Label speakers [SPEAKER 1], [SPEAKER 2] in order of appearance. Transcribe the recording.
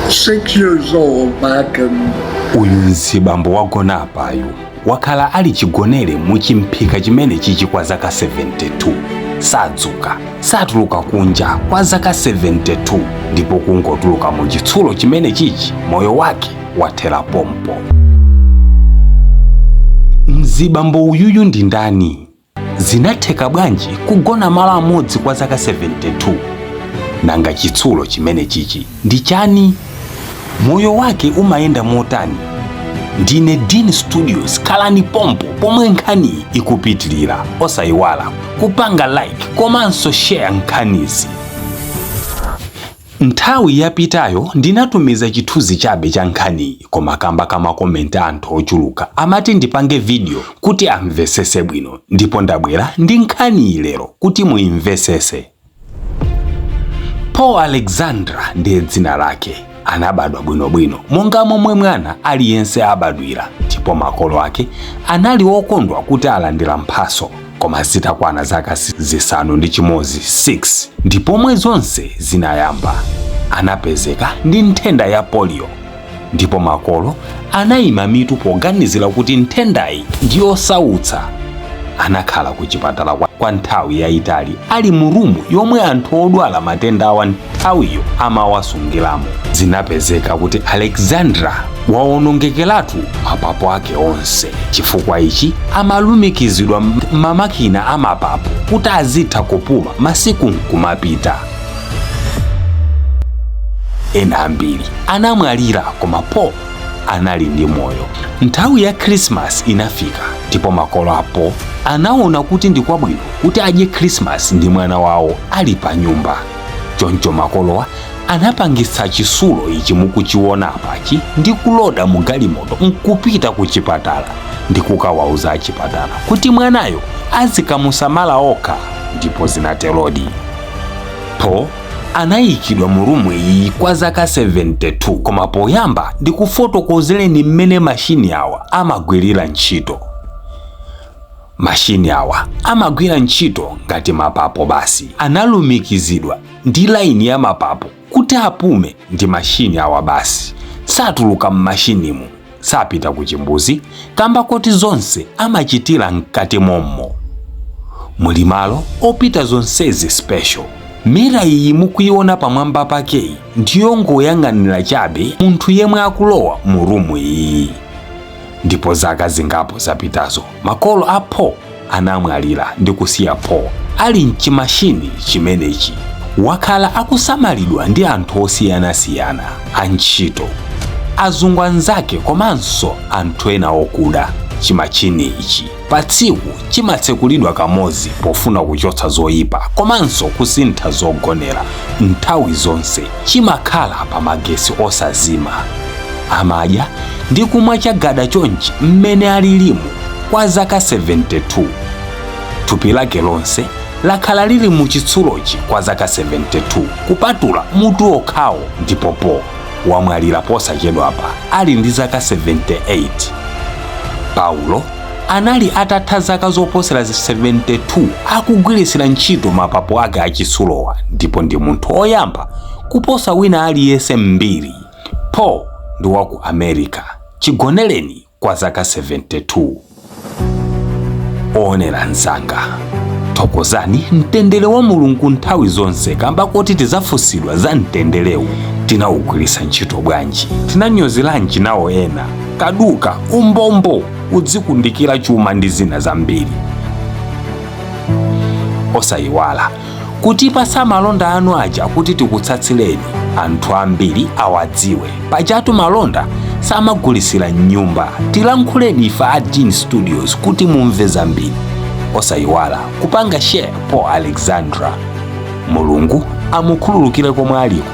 [SPEAKER 1] 6 years old back in...
[SPEAKER 2] Uyu nzibambo wagona apayu wakhala ali chigonere muchimphika chimene chichi kwa zaka 72. Sadzuka, satuluka kunja kwa zaka 72, ndipo kungotuluka mu chitsulo chimene chichi moyo wake wathera pompo. Mzibambo uyuyu ndi ndani? Zinatheka bwanji kugona malo amodzi kwa zaka 72? Nanga chitsulo chimene chichi ndi chani? Moyo wake umayenda motani? Ndine Dean Studios, khalani pompo pomwe nkhani ikupitilira. Osayiwala kupanga like komanso share nkhanizi. Nthawi yapitayo ndinatumiza chithunzi chabe cha nkhani, koma kamba kama komenta anthu ochuluka amati ndipange video kuti amvesese bwino, ndipo ndabwera ndi nkhani lero kuti muimvesese. Paul Alexandra ndiye dzina lake. Anabadwa bwinobwino monga momwe mwana aliyense abadwira, ndipo makolo ake anali okondwa kuti alandira mphaso, koma zitakwana zaka zisanu ndi chimodzi 6 ndipo mwe zonse zinayamba. Anapezeka ndi nthenda ya polio, ndipo makolo anayima mitu poganizira kuti nthendayi ndiyosautsa. Anakhala ku chipatala kwa nthawi yayitali ali mu rumu yomwe anthu odwala matenda awa nthawiyo amawasungiramo. Zinapezeka kuti Alexandra waonongekeratu mapapu ake onse. Chifukwa ichi amalumikizidwa mamakina amapapu kuti azitha kupuma masiku nkumapita. Ena ambiri anamwalira, koma Paul anali ndi moyo. Nthawi ya Christmas inafika, ndipo makolo a Paul anaona kuti ndi kwabwino kuti adye Christmas ndi mwana wawo ali pa nyumba. Choncho makolowa anapangisa chisulo ichi mukuchiona apachi ndi kuloda mu galimoto nkupita ku chipatala ndi kukawauza achipatala kuti mwanayo azikamusamala okha, ndipo zinaterodi. Paul anayikidwa mu rumu iyi kwa zaka 72, koma poyamba ndi kufotokozereni mmene mashini awa amagwirira ntchito. Mashini awa amagwira ntchito ngati mapapo basi. Analumikizidwa ndi laini ya mapapo kuti apume ndi mashini awa basi. Satuluka mmashinimu, sapita ku chimbuzi, kamba kuti zonse amachitira mkati mommo. Muli malo opita zonsezi special. Mira iyi mukuiona pamwamba pakeyi ndiyo ngoyang'anira chabe munthu yemwe akulowa mu rumu iyi. Ndipo zaka zingapo zapitazo makolo a Paul anamwalira ndi kusiya Paul ali mchimashini chimenechi. Wakhala akusamalidwa ndi anthu osiyanasiyana, antchito, azungu anzake komanso anthu ena okuda. Chimachini ichi pa tsiku chimatsekulidwa kamodzi pofuna kuchotsa zoyipa komanso kusintha zogonera. Nthawi zonse chimakhala pa magesi osazima. Amadya ndi kumwa chagada chonchi mmene alilimu kwa zaka 72. Thupi lake lonse lakhala lili mu chitsulochi kwa zaka 72 kupatula mutu okhawo, ndipo Paul wamwalira posachedwapa ali ndi zaka 78. Paulo anali atatha zaka zoposera 72 akugwirisira ntchito mapapu ake achisulowa, ndipo ndi munthu oyamba kuposa wina aliyense mbiri. Paul ndi waku America, chigonereni kwa zaka 72. Onera nzanga, thokozani mtendere wa Mulungu nthawi zonse, kamba kuti tizafusidwa za mtendelewu tinawugwirisa ntchito bwanji, tinanyozeranji nawo ena, kaduka, umbombo, udzikundikira chuma ndi zina zambiri. Osayiwala kuti pasa malonda anu aja kuti tikutsatsireni, anthu ambiri awadziwe. Pajatu malonda samagulisira nyumba. Tilankhuleni ife a Dean Studios kuti mumve zambiri. Osayiwala kupanga share Paul Alexandra. Mulungu amukhululukire komwe aliko.